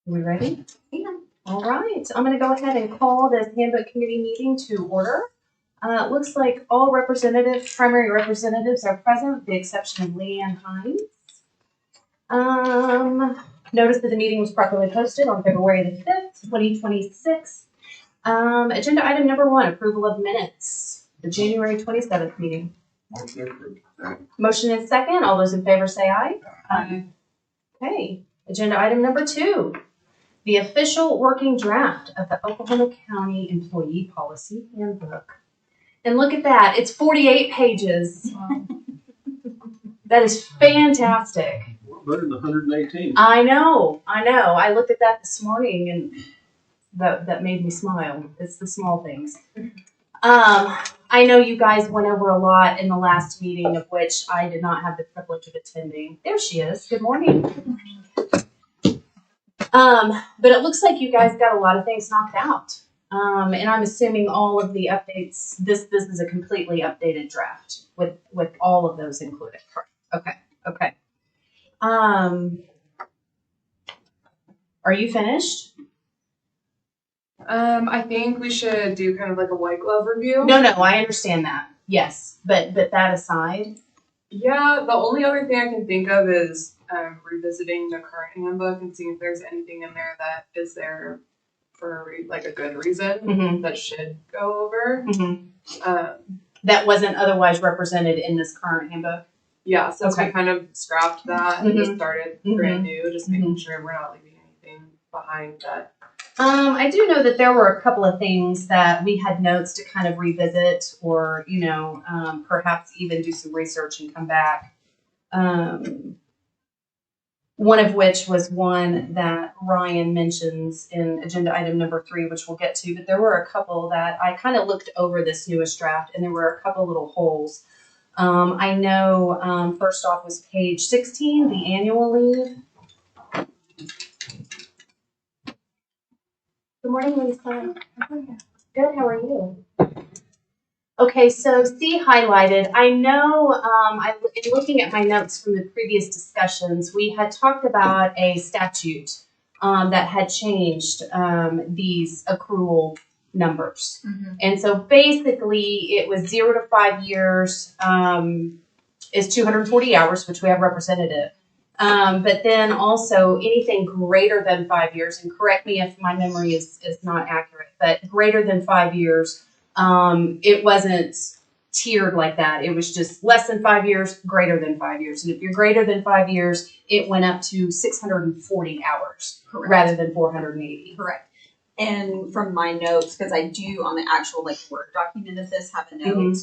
We ready? Yeah. All right. I'm going to go ahead and call this Handbook Committee meeting to order. It looks like all primary representatives are present, with the exception of Leanne Hines. Notice that the meeting was properly posted on February the 5th, 2026. Agenda item number 1, approval of minutes, the January 27th meeting. Motion is second. All those in favor say aye. Aye. Okay. Agenda item number 2, the official working draft of the Oklahoma County Employee Policy Handbook. And look at that. It's 48 pages. Wow. That is fantastic. Better than 118. I know. I looked at that this morning and that made me smile. It's the small things. I know you guys went over a lot in the last meeting, of which I did not have the privilege of attending. There she is. Good morning. But it looks like you guys got a lot of things knocked out. And I'm assuming all of the updates, this is a completely updated draft with all of those included. Okay. Are you finished? I think we should do kind of like a white glove review. No, I understand that. Yes, but that aside. Yeah, the only other thing I can think of is revisiting the current handbook and seeing if there's anything in there that is there for like a good reason that should go over. That wasn't otherwise represented in this current handbook. Yeah, so we kind of scrapped that and just started brand new, just making sure we're not leaving anything behind that. I do know that there were a couple of things that we had notes to kind of revisit or, perhaps even do some research and come back. One of which was one that Ryan mentions in agenda item number 3, which we'll get to, but there were a couple that I kind of looked over this newest draft and there were a couple little holes. I know first off was page 16, the annual leave. Good morning, Lisa. Good, how are you? Okay, so C highlighted. I know, in looking at my notes from the previous discussions, we had talked about a statute that had changed these accrual numbers. And so basically it was 0 to 5 years is 240 hours, which we have representative. But then also anything greater than 5 years, and correct me if my memory is not accurate, but greater than 5 years, it wasn't tiered like that. It was just less than 5 years, greater than 5 years. And if you're greater than 5 years, it went up to 640 hours rather than 480. Correct. And from my notes, because I do on the actual Word document of this have a note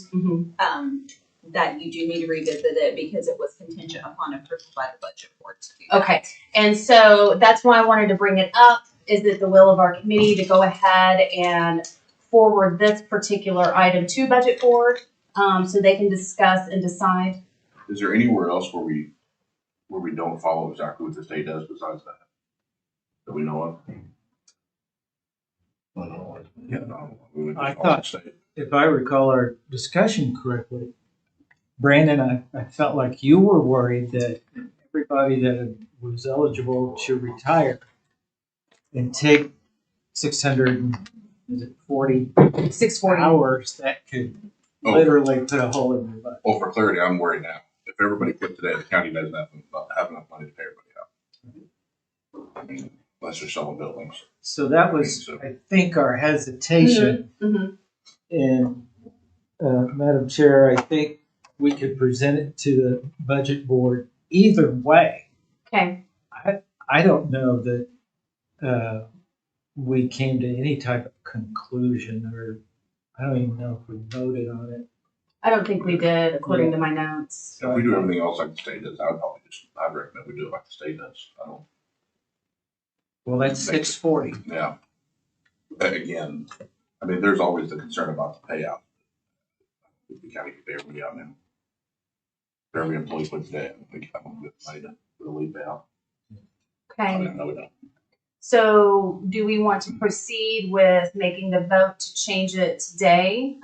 that you do need to revisit it because it was contingent upon approval by the budget board to do that. Okay, and so that's why I wanted to bring it up. Is it the will of our committee to go ahead and forward this particular item to budget board so they can discuss and decide? Is there anywhere else where we don't follow exactly what the state does besides that we know of? I thought, if I recall our discussion correctly, Brandon, I felt like you were worried that everybody that was eligible should retire and take 640 hours that could literally put a hole in your butt. Well, for clarity, I'm worried now. If everybody quit today, the county doesn't have enough money to pay everybody out. I mean, unless you're selling buildings. So that was, I think, our hesitation. And Madam Chair, I think we could present it to the budget board either way. Okay. I don't know that we came to any type of conclusion, or I don't even know if we voted on it. I don't think we did, according to my notes. If we do everything else like the state does, I'd recommend we do it like the state does. Well, that's 640. Yeah. Again, I mean, there's always the concern about the payout. The county can pay everybody out now. For every employee quit today, I think I won't get money to the leave payout. Okay. No, we don't. So do we want to proceed with making the vote to change it today?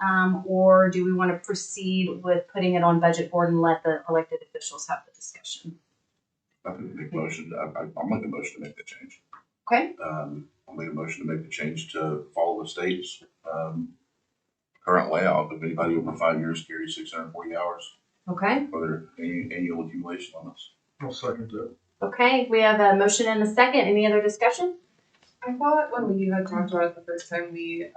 Or do we want to proceed with putting it on budget board and let the elected officials have the discussion? I think make motion. I'll make a motion to make the change. Okay. I'll make a motion to make the change to follow the state's, current layout. If anybody over 5 years carries 640 hours Okay. for their annual accumulation limits. I'll second that. Okay. We have a motion and a second. Any other discussion? I thought when we had talked about it the first time, we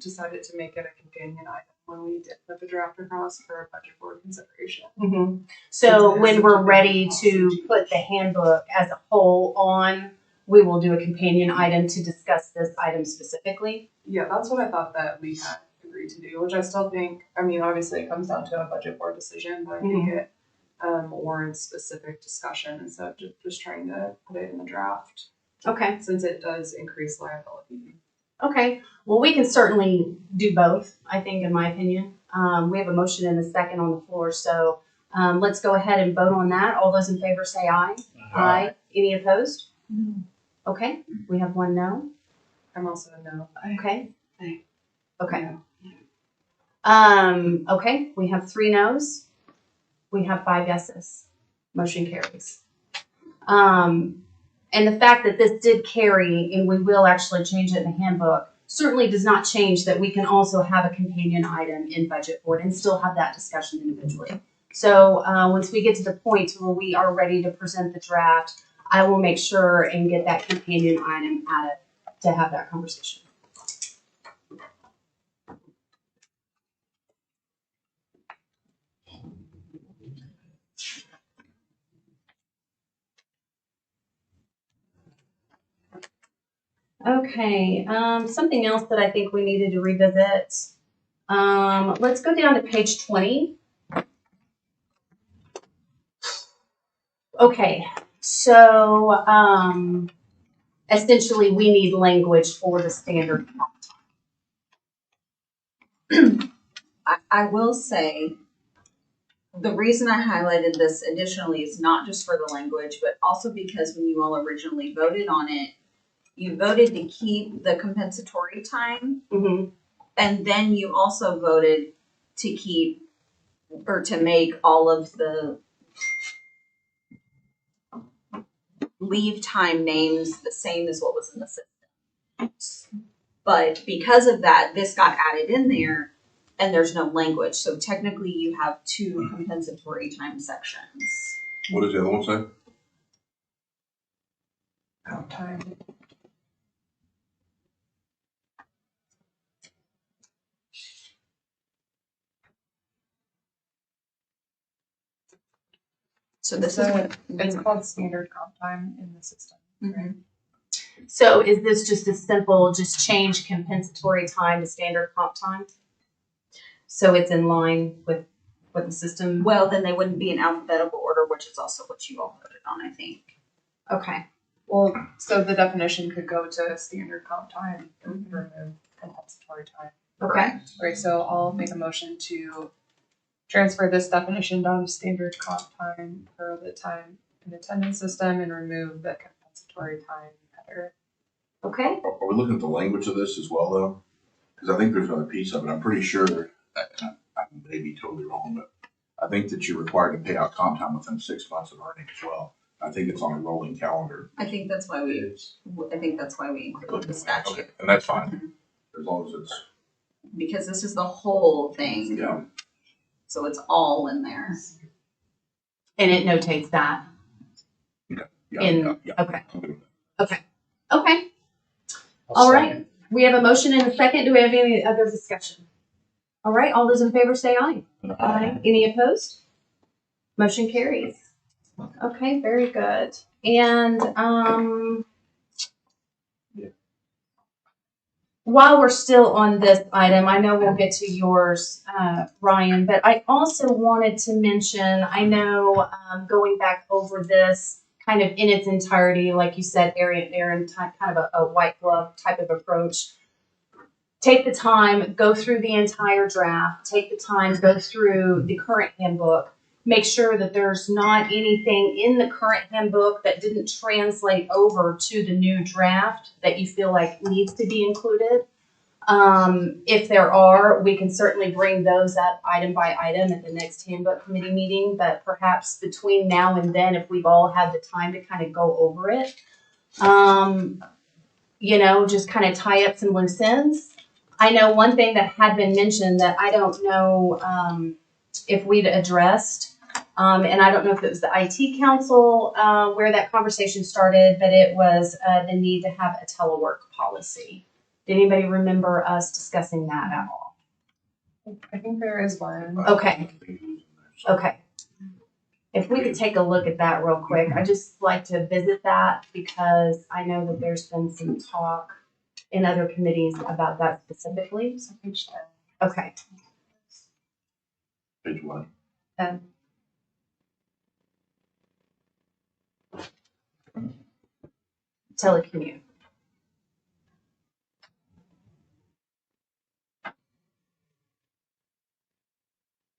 decided to make it a companion item when we did put the draft across for budget board consideration. Mm-hmm. So when we're ready to put the handbook as a whole on, we will do a companion item to discuss this item specifically. Yeah, that's what I thought that we had agreed to do, which I still think, I mean, obviously it comes down to a budget board decision, but I think it warrants specific discussion instead of just trying to put it in the draft, Okay. since it does increase liability. Okay. Well, we can certainly do both, I think, in my opinion. We have a motion and a second on the floor, so let's go ahead and vote on that. All those in favor say aye. Aye. Any opposed? No. Okay. We have one no. I'm also a no. Okay. Aye. Okay. Okay. We have 3 no's. We have 5 yeses. Motion carries. And the fact that this did carry, and we will actually change it in the handbook, certainly does not change that we can also have a companion item in budget board and still have that discussion individually. So once we get to the point where we are ready to present the draft, I will make sure and get that companion item added to have that conversation. Okay, something else that I think we needed to revisit. Let's go down to page 20. Okay, so essentially we need language for the standard. I will say, the reason I highlighted this additionally is not just for the language, but also because when you all originally voted on it, you voted to keep the compensatory time, Mm-hmm. and then you also voted to keep, or to make all of the leave time names the same as what was in the system. But because of that, this got added in there, and there's no language. So technically you have 2 compensatory time sections. What does the other one say? Out time. So this is what It's called standard comp time in the system. Mhm. So is this just a simple, just change compensatory time to standard comp time? So it's in line with the system? Well, then they wouldn't be in alphabetical order, which is also what you all voted on, I think. Okay. Well, so the definition could go to standard comp time and we could remove compensatory time. Okay. Right, so I'll make a motion to transfer this definition down to standard comp time for the time in the attendance system and remove the compensatory time header. Okay. Are we looking at the language of this as well, though? Because I think there's another piece of it. I'm pretty sure, I may be totally wrong, but I think that you're required to pay out comp time within 6 months of earning as well. I think it's on a rolling calendar. I think that's why we included the statute. Okay, and that's fine, as long as it's, Because this is the whole thing. yeah. So it's all in there. And it notates that. Yeah, In- yeah. okay. I'm good with Okay. Okay. I'll All second. right. We have a motion and a second. Do we have any other discussion? All right. All those in favor say aye. that. Aye. Any opposed? Motion carries. Okay, very good. And while we're still on this item, I know we'll get to yours, Ryan, but I also wanted to mention, I know going back over this kind of in its entirety, like you said, Aaron, kind of a white glove type of approach. Take the time, go through the entire draft, take the time, go through the current handbook, make sure that there's not anything in the current handbook that didn't translate over to the new draft that you feel like needs to be included. If there are, we can certainly bring those up item by item at the next handbook committee meeting, but perhaps between now and then, if we've all had the time to kind of go over it. just kind of tie up some loose ends. I know one thing that had been mentioned that I don't know if we'd addressed, and I don't know if it was the IT council where that conversation started, but it was the need to have a telework policy. Did anybody remember us discussing that at all? I think there is one. Okay. Okay. If we could take a look at that real quick, I'd just like to visit that because I know that there's been some talk in other committees about that specifically. So page 10. Okay. Page 1. Telecommute.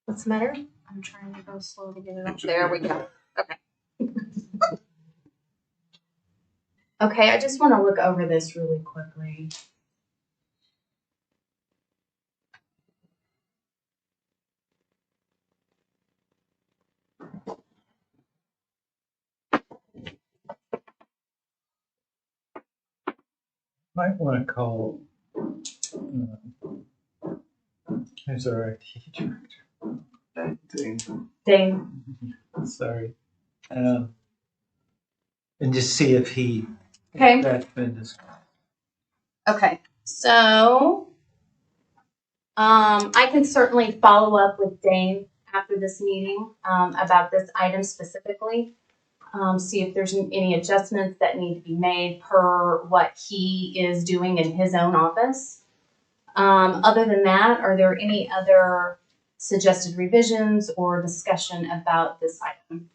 What's the matter? I'm trying to go slow to get it up. It's There okay. we go. Okay, I just want to look over this really quickly. Might want to call, who's our IT director? Dane. Sorry. And just see if Okay. that's been discussed. Okay. So, I can certainly follow up with Dane after this meeting about this item specifically. See if there's any adjustments that need to be made per what he is doing in his own office. Other than that, are there any other suggested revisions or discussion about this item?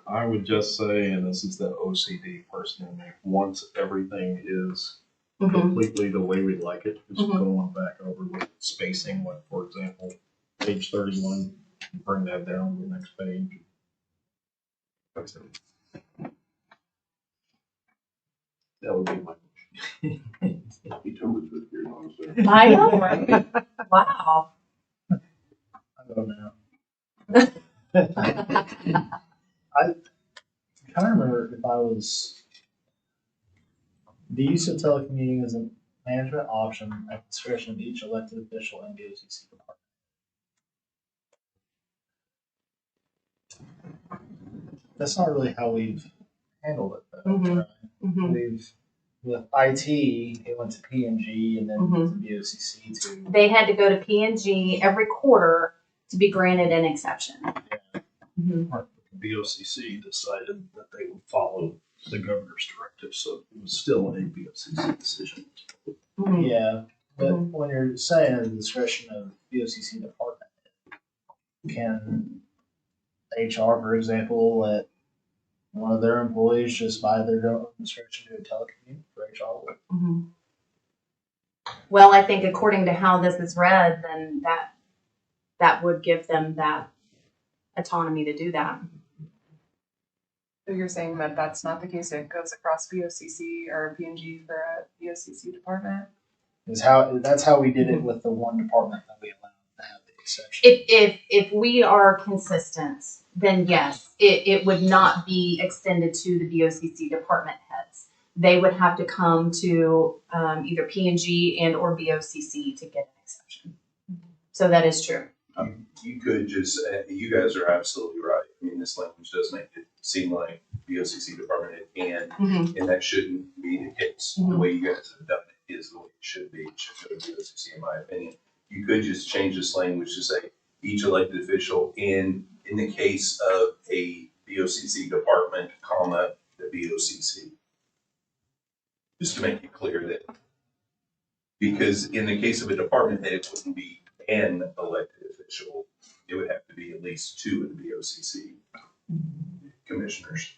I would just say, and this is the OCD person in me, once everything is completely the way we like it, just going back over with spacing, like for example, page 31, bring that down to the next page. That would be my He totally took your nose there. I know, right? Wow. I don't know. I kind of remember if I was the use of telecommuting as a management option at the discretion of each elected official and BOCC department. That's not really how we've handled it, though. Right? We've with IT, it went to P&G and then to BOCC to. They had to go to P&G every quarter to be granted an exception. The BOCC decided that they would follow the governor's directive, so it was still a BOCC decision. Yeah, but when you're saying at the discretion of BOCC department, can HR, for example, let one of their employees just by their own discretion do a telecommute for HR work? Well, I think according to how this is read, then that would give them that autonomy to do that. So you're saying that that's not the case, it goes across BOCC or P&G for a BOCC department? That's how we did it with the one department that we allowed to have the exception. If we are consistent, then yes, it would not be extended to the BOCC department heads. They would have to come to either P&G and or BOCC to get an exception. So that is true. You could just, you guys are absolutely right. I mean, this language does make it seem like BOCC department head can, and that shouldn't be the case. The way you guys have done it is the way it should be. It should go to BOCC, in my opinion. You could just change this language to say each elected official in the case of a BOCC department, comma, the BOCC. Just to make it clear that, because in the case of a department head, it wouldn't be an elected official. It would have to be at least two of the BOCC commissioners.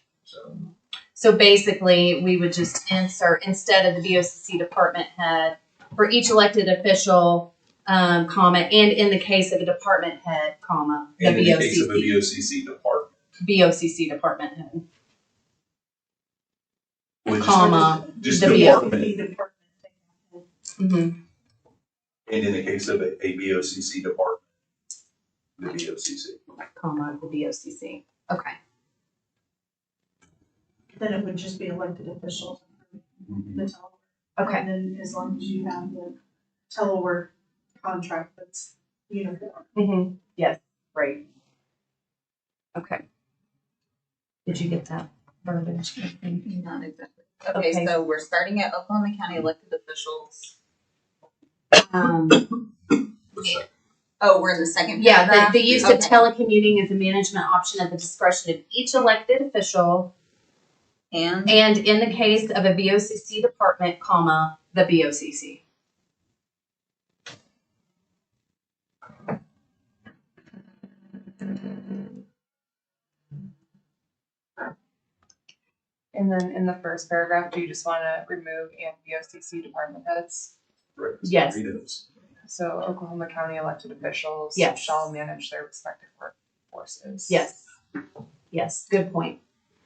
So basically, we would just insert, instead of the BOCC department head, for each elected official, comma, and in the case of a department head, comma, the And in the case of a BOCC. BOCC department head, comma, just the department. Mm-hmm. And in the case of a BOCC department, the BOCC. Comma, the BOCC. Okay. Then it would just be elected officials. Mm-hmm. Okay. And then as long as you have the telework contract that's uniform. Yes, right. Okay. Did you get that verbiage? Not exactly. Okay, Okay. so we're starting at Oklahoma County elected officials. Oh, we're in the second Yeah, paragraph? the use of telecommuting is a management option at the discretion of each elected official. And in the case of a BOCC department, comma, the BOCC. And then in the first paragraph, do you just want to remove and BOCC department heads? Right. Yes. Redos. So Oklahoma County elected officials Yes. shall manage their respective workforces. Yes. Yes, good point.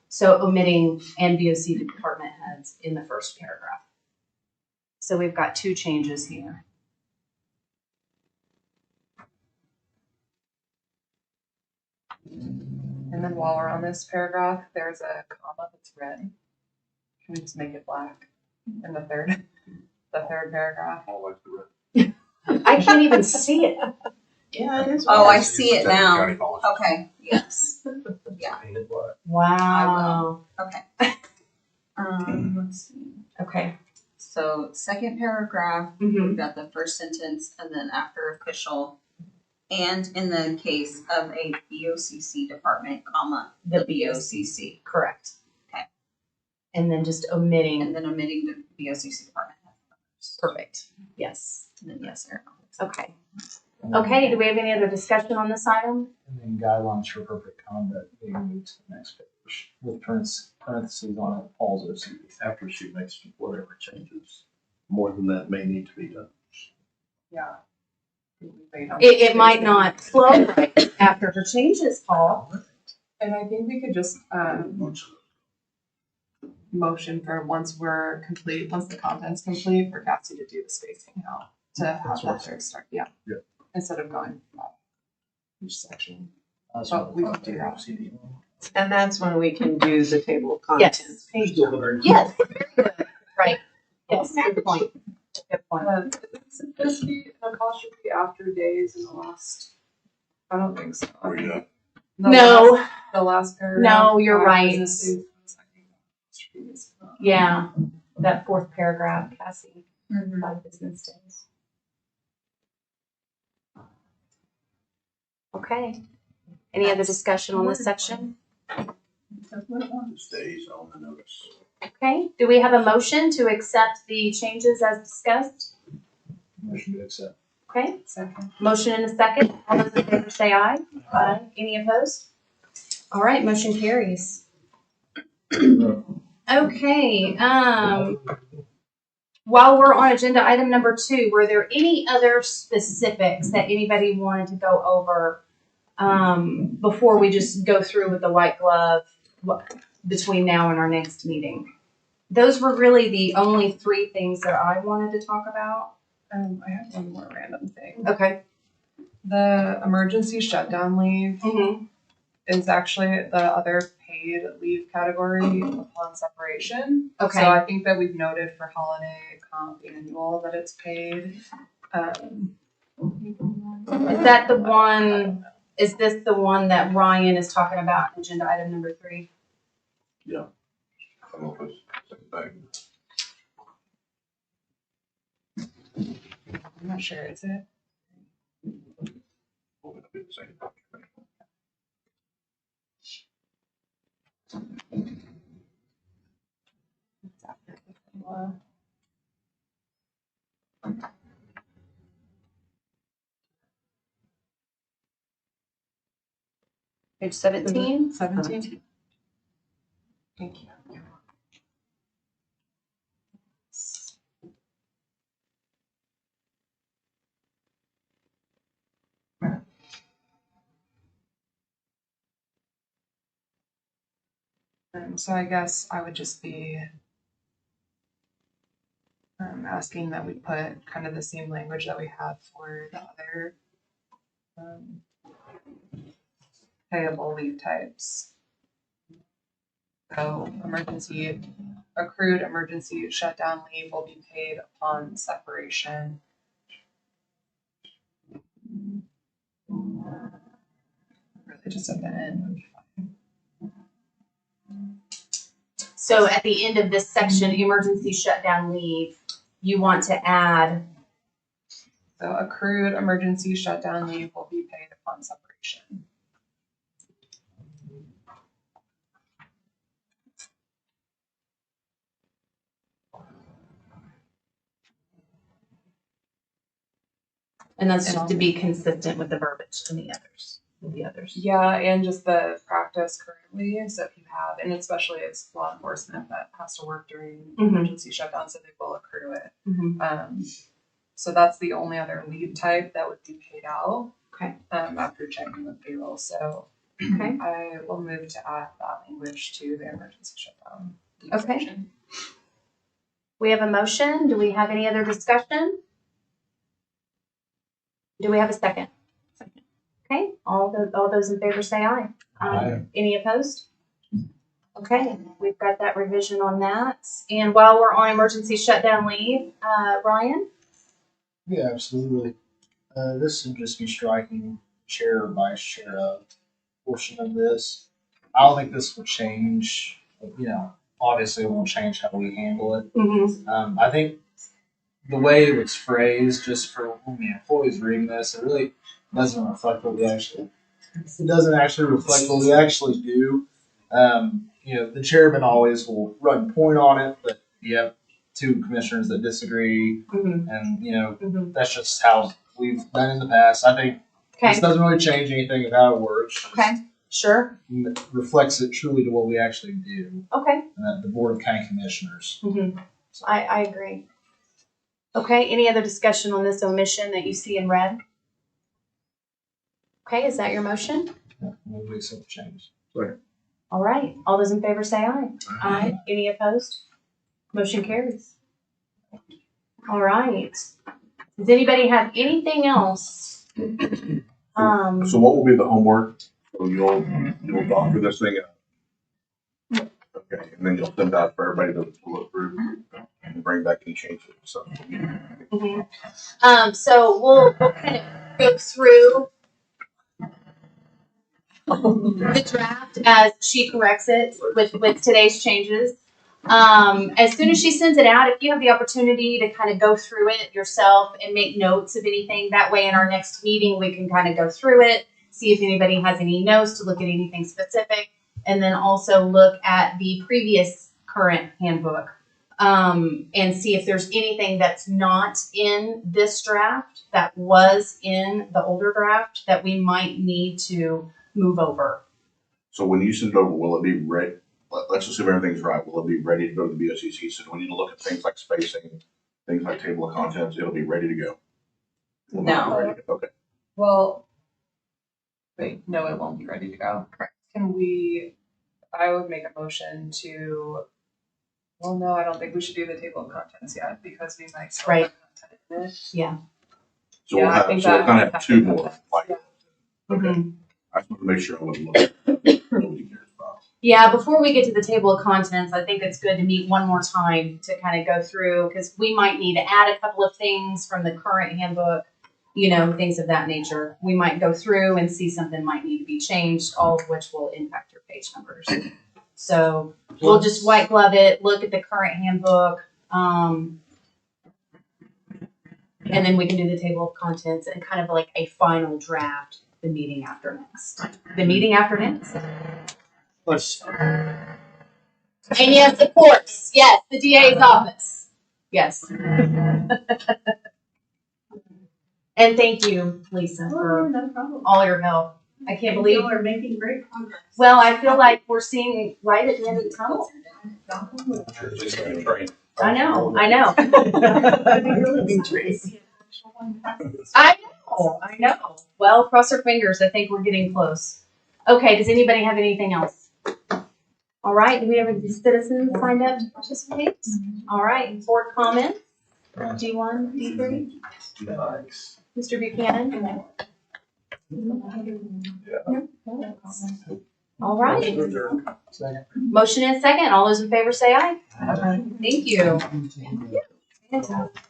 So omitting and BOC department heads in the first paragraph. So we've got two changes here. And then while we're on this paragraph, there's a comma that's red. Can we just make it black in the third paragraph? I like the red. I can't even see it. Yeah, it is. oh, I see it now. County policy. Okay, yes. Painted black. Wow. Okay. Let's see. Okay. So second paragraph, Mm-hmm. we've got the first sentence, and then after official, and in the case of a BOCC department, comma, the BOCC. Correct. Okay. And then just omitting. And then omitting the BOCC department. Perfect. Yes. And then yes, sir. Okay. Okay. Do we have any other discussion on this item? And then guidelines for appropriate conduct being moved to the next page with parentheses on it, Paul's OCD. After she makes whatever changes, more than that may need to be done. Yeah. It might not flow right after her changes, Paul. And I think we could just motion for once the content's complete, for Cassie to do the spacing out to have that third start. Yeah. Yeah. Instead of going each section. That's Oh, what we the can do that. OCD. And that's when we can do the table of contents. Yes. Still very- Yes. Very good. Right. Yes. Good point. Good point. Should this be an apostrophe after days in the last? I don't think so. Where you at? No. The last paragraph. No, you're right. business days, I think apostrophe is not. Yeah. That fourth paragraph, Cassie. Mm-hmm. 5 business days. Okay. Any other discussion on this section? Stays on the notice. Okay. Do we have a motion to accept the changes as discussed? Motion to accept. Okay. Second. Motion and a second. All those in favor say aye. Aye. Any opposed? All right. Motion carries. Okay. While we're on agenda item number 2, were there any other specifics that anybody wanted to go over before we just go through with the white glove between now and our next meeting? Those were really the only 3 things that I wanted to talk about. I have one more random thing. Okay. The emergency shutdown leave Mm-hmm. is actually the other paid leave category upon separation. Okay. So I think that we've noted for holiday, comp, annual that it's paid. Is that the one? Is this the one that Ryan is talking about in agenda item number 3? Yeah. I don't know if it's the same thing. I'm not sure, is it? Well, it'll be the same document. It's after the law. Page 17? 17. Thank you. So I guess I would just be asking that we put kind of the same language that we have for the other payable leave types. So emergency accrued emergency shutdown leave will be paid upon separation. Really just at the end. So at the end of this section, emergency shutdown leave, you want to add, So accrued emergency shutdown leave will be paid upon separation. and that's just to be consistent with the verbiage in the others, Yeah, and just the practice currently. So if you have, and especially as law enforcement that has to work during emergency shutdown, so they will accrue it. So that's the only other leave type that would be paid out. Okay. After checking with payroll. So Okay. I will move to add that language to the emergency shutdown. Okay. Section. We have a motion. Do we have any other discussion? Do we have a second? Second. Okay, all those in favor say aye. Aye. Any opposed? Okay, we've got that revision on that. And while we're on emergency shutdown leave, Ryan? Yeah, absolutely. This would just be striking chair or vice chair portion of this. I don't think this will change, obviously it won't change how we handle it. I think the way it was phrased, just for when the employees reading this, it really doesn't reflect what we actually, it doesn't actually reflect what we actually do. The chairman always will run point on it, but you have two commissioners that disagree, and that's just how we've done in the past. I think this doesn't really change anything of how it works. Okay, sure. It reflects it truly to what we actually do. Okay. And the Board of County Commissioners. I agree. Okay, any other discussion on this omission that you see in red? Okay, is that your motion? We'll make some change. All right, all those in favor say aye. Aye. Any opposed? Motion carries. All right. Does anybody have anything else? So what will be the homework? So you'll talk through this thing. Okay, and then you'll send out for everybody to look through and bring back any changes. So we'll kind of go through the draft as she corrects it with today's changes. As soon as she sends it out, if you have the opportunity to kind of go through it yourself and make notes of anything, that way in our next meeting we can kind of go through it, see if anybody has any notes to look at anything specific, and then also look at the previous current handbook and see if there's anything that's not in this draft that was in the older draft that we might need to move over. So when you send it over, will it be ready? Let's assume everything's right. Will it be ready to go to the BOCC? So we need to look at things like spacing, things like table of contents. It'll be ready to go. No. Okay. Well, wait, no, it won't be ready to go. Correct. I would make a motion to, well, no, I don't think we should do the table of contents yet because we might still have content in it. Yeah. So Yeah, we'll I have, think so we're that gonna has have to two come more. back. Like, Yeah. okay. I just want to make sure I wasn't looking at nobody cares about. Yeah, before we get to the table of contents, I think it's good to meet one more time to kind of go through, because we might need to add a couple of things from the current handbook, things of that nature. We might go through and see something might need to be changed, all of which will impact your page numbers. So we'll just white glove it, look at the current handbook, and then we can do the table of contents and kind of like a final draft the meeting after next. The meeting after next? And yes, of course. Yes, the DA's office. Yes. And thank you, Lisa, for no problem. all your help. I can't believe. You are making great progress. Well, I feel like we're seeing light at the end of the tunnel. I know. I know. Well, cross our fingers. I think we're getting close. Okay, does anybody have anything else? All right, do we have any citizens signed up to participate? All right, board comments? D1, D3? Mr. Buchanan? All right. Second. Motion and second. All those in favor say aye. Thank you. Fantastic.